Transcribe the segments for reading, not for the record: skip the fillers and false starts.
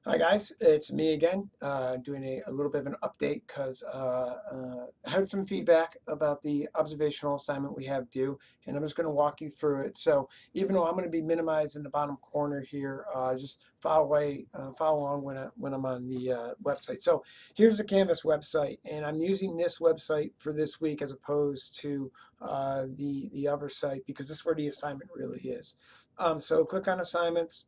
Hi guys, it's me again, doing a little bit of an update because I heard some feedback about the observational assignment we have due, and I'm just going to walk you through it. So even though I'm going to be minimized in the bottom corner here, just follow along when I'm on the website. So here's the Canvas website, and I'm using this website for this week as opposed to the other site because this is where the assignment really is. So click on assignments.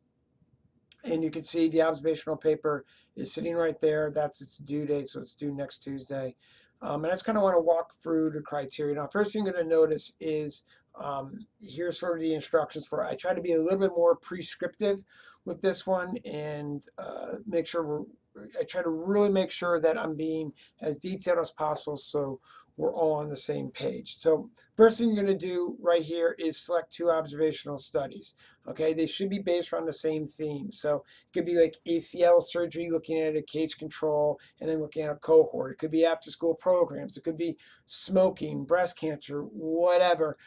And you can see the observational paper is sitting right there. That's its due date, so it's due next Tuesday. And I just kind of want to walk through the criteria. Now, first thing you're going to notice is here's sort of the instructions for it. I try to be a little bit more prescriptive with this one and make sure I try to really make sure that I'm being as detailed as possible so we're all on the same page. So first thing you're going to do right here is select two observational studies. Okay, they should be based around the same theme. So it could be like ACL surgery, looking at a case control, and then looking at a cohort. It could be after school programs. It could be smoking, breast cancer, whatever.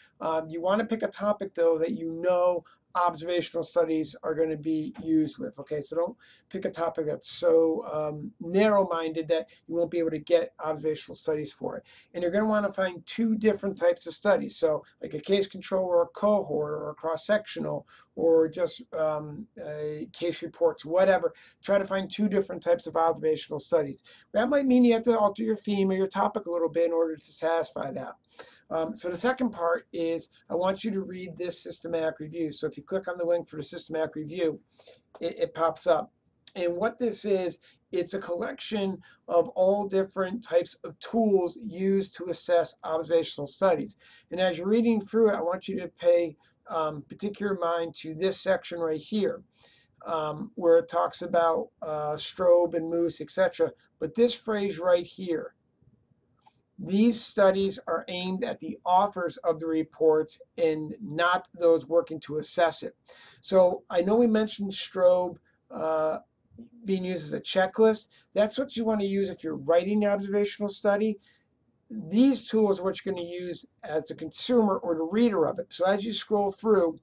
You want to pick a topic, though, that you know observational studies are going to be used with. Okay, so don't pick a topic that's so narrow-minded that you won't be able to get observational studies for it. And you're going to want to find two different types of studies. So like a case control or a cohort or a cross-sectional or just case reports, whatever. Try to find two different types of observational studies. That might mean you have to alter your theme or your topic a little bit in order to satisfy that. So the second part is I want you to read this systematic review. So if you click on the link for the systematic review, it pops up. And what this is, it's a collection of all different types of tools used to assess observational studies. And as you're reading through it, I want you to pay particular mind to this section right here, where it talks about strobe and moose, etc. But this phrase right here, these studies are aimed at the authors of the reports and not those working to assess it. So I know we mentioned strobe being used as a checklist. That's what you want to use if you're writing the observational study. These tools are what you're going to use as the consumer or the reader of it. So as you scroll through,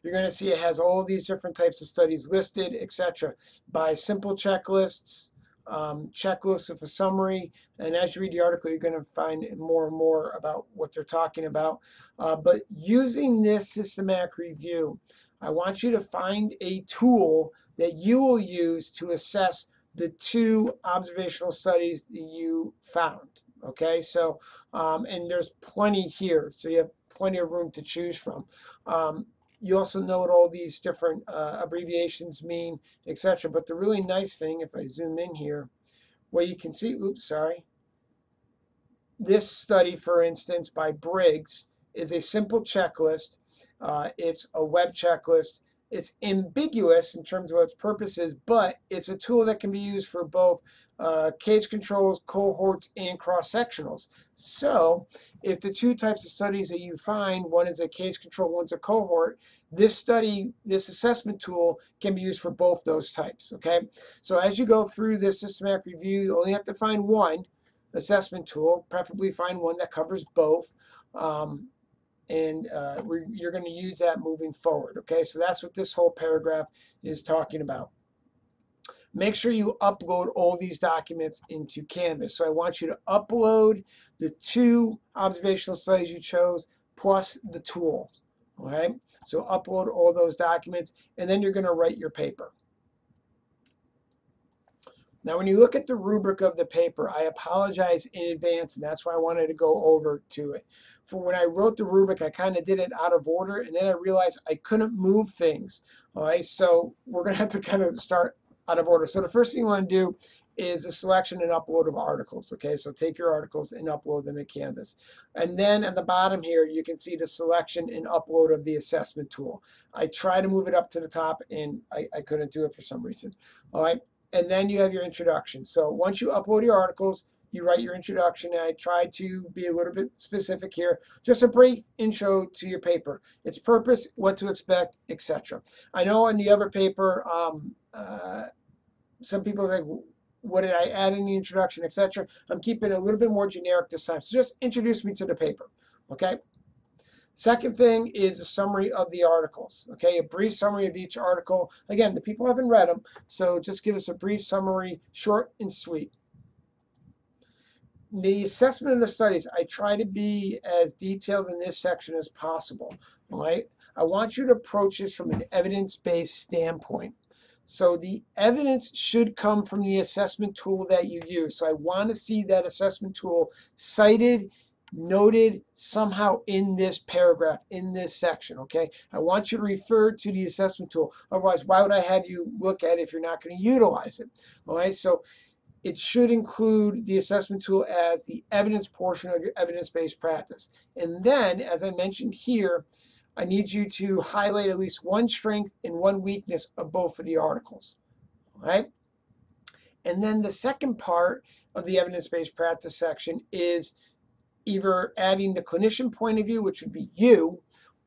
you're going to see it has all these different types of studies listed, etc. by simple checklists, checklists of a summary, and as you read the article, you're going to find more and more about what they're talking about. But using this systematic review, I want you to find a tool that you will use to assess the two observational studies that you found. Okay, so and there's plenty here, so you have plenty of room to choose from. You also know what all these different abbreviations mean, etc. But the really nice thing, if I zoom in here, well, you can see, oops, sorry. This study, for instance, by Briggs, is a simple checklist. It's a web checklist. It's ambiguous in terms of what its purpose is, but it's a tool that can be used for both case controls, cohorts, and cross-sectionals. So if the two types of studies that you find, one is a case control, one's a cohort, this assessment tool can be used for both those types, okay? So as you go through this systematic review, you only have to find one assessment tool, preferably find one that covers both. You're going to use that moving forward, okay? So that's what this whole paragraph is talking about. Make sure you upload all these documents into Canvas. So I want you to upload the two observational studies you chose plus the tool, okay? So upload all those documents, and then you're going to write your paper. Now, when you look at the rubric of the paper, I apologize in advance, and that's why I wanted to go over to it. For when I wrote the rubric, I kind of did it out of order, and then I realized I couldn't move things. All right, so we're going to have to kind of start out of order. So the first thing you want to do is a selection and upload of articles. Okay, so take your articles and upload them to Canvas. And then at the bottom here, you can see the selection and upload of the assessment tool. I try to move it up to the top, and I couldn't do it for some reason. All right. And then you have your introduction. So once you upload your articles, you write your introduction. And I try to be a little bit specific here. Just a brief intro to your paper, its purpose, what to expect, etc. I know in the other paper, some people think, what did I add in the introduction, etc. I'm keeping it a little bit more generic this time. So just introduce me to the paper, okay? Second thing is a summary of the articles, okay? A brief summary of each article. Again, the people haven't read them, so just give us a brief summary, short and sweet. The assessment of the studies, I try to be as detailed in this section as possible, all right? I want you to approach this from an evidence-based standpoint. So the evidence should come from the assessment tool that you use. So I want to see that assessment tool cited, noted somehow in this paragraph, in this section, okay? I want you to refer to the assessment tool. Otherwise, why would I have you look at it if you're not going to utilize it? All right, so it should include the assessment tool as the evidence portion of your evidence-based practice. And then, as I mentioned here, I need you to highlight at least one strength and one weakness of both of the articles. All right? And then the second part of the evidence-based practice section is either adding the clinician point of view, which would be you,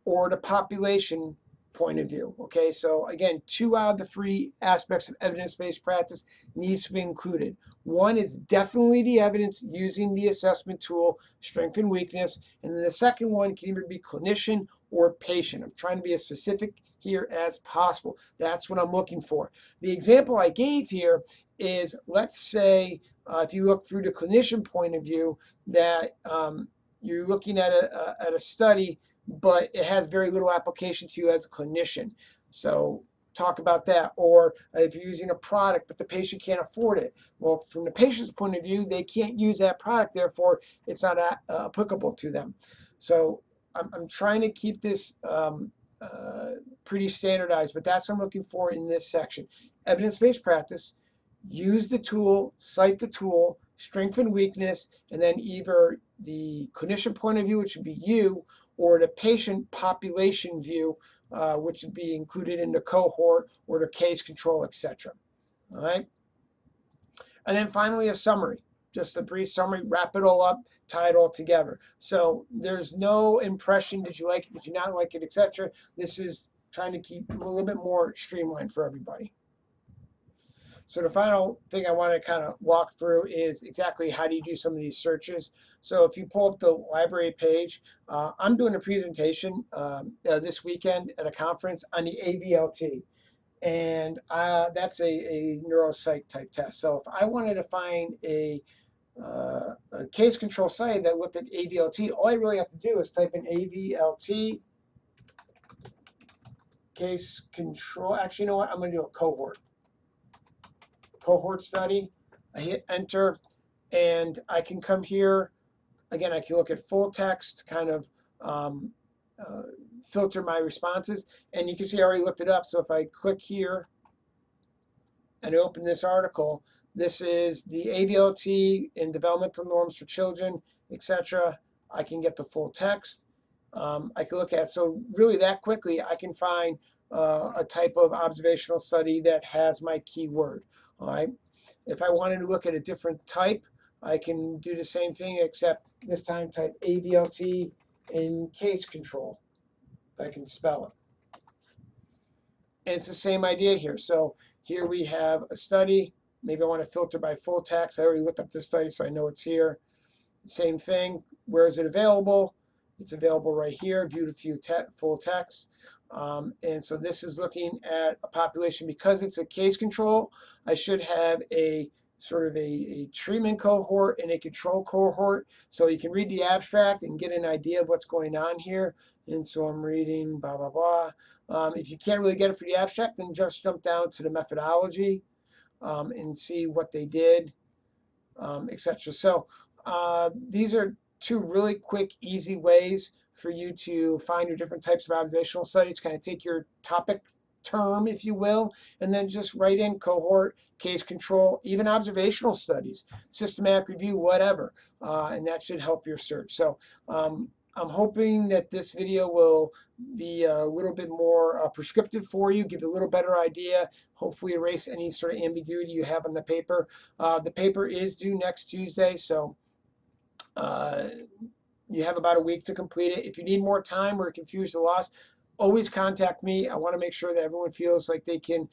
or the population point of view. Okay, so again, 2 out of the 3 aspects of evidence-based practice needs to be included. One is definitely the evidence using the assessment tool, strength and weakness, and then the second one can either be clinician or patient. I'm trying to be as specific here as possible. That's what I'm looking for. The example I gave here is, let's say, if you look through the clinician point of view, that you're looking at a study, but it has very little application to you as a clinician. So talk about that. Or if you're using a product, but the patient can't afford it. Well, from the patient's point of view, they can't use that product, therefore it's not applicable to them. So I'm trying to keep this pretty standardized, but that's what I'm looking for in this section. Evidence-based practice, use the tool, cite the tool, strength and weakness, and then either the clinician point of view, which would be you, or the patient population view, which would be included in the cohort or the case control, etc. All right. And then finally, a summary, just a brief summary, wrap it all up, tie it all together. So there's no impression, did you like it, did you not like it, etc. This is trying to keep a little bit more streamlined for everybody. So the final thing I want to kind of walk through is exactly how do you do some of these searches. So if you pull up the library page, I'm doing a presentation this weekend at a conference on the AVLT. And that's a neuropsych type test. So if I wanted to find a case control study that looked at AVLT, all I really have to do is type in AVLT case control. Actually, you know what? I'm going to do a cohort study. I hit enter, and I can come here. Again, I can look at full text, kind of filter my responses, and you can see I already looked it up. So if I click here and open this article, this is the AVLT and developmental norms for children, etc. I can get the full text. I can look at, so really that quickly I can find a type of observational study that has my keyword. All right. If I wanted to look at a different type, I can do the same thing, except this time type AVLT in case control, if I can spell it. And it's the same idea here. So here we have a study. Maybe I want to filter by full text. I already looked up this study, so I know it's here. Same thing. Where is it available? It's available right here, view to full text. And so this is looking at a population. Because it's a case control, I should have a sort of a treatment cohort and a control cohort. So you can read the abstract and get an idea of what's going on here. And so I'm reading blah, blah, blah. If you can't really get it for the abstract, then just jump down to the methodology and see what they did, etc. So these are 2 really quick, easy ways for you to find your different types of observational studies. Kind of take your topic term, if you will, and then just write in cohort, case control, even observational studies, systematic review, whatever, and that should help your search. So I'm hoping that this video will be a little bit more prescriptive for you, give you a little better idea, hopefully erase any sort of ambiguity you have on the paper. The paper is due next Tuesday, so you have about a week to complete it. If you need more time or confused or lost, always contact me. I want to make sure that everyone feels like they can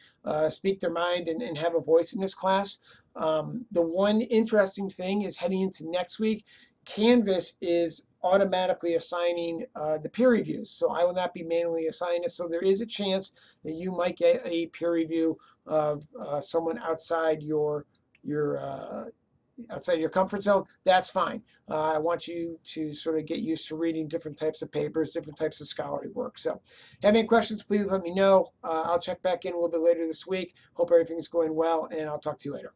speak their mind and have a voice in this class. The one interesting thing is heading into next week, Canvas is automatically assigning the peer reviews. So I will not be manually assigning it. So there is a chance that you might get a peer review of someone outside your outside your comfort zone. That's fine. I want you to sort of get used to reading different types of papers, different types of scholarly work. So, have any questions, please let me know. I'll check back in a little bit later this week. Hope everything's going well, and I'll talk to you later.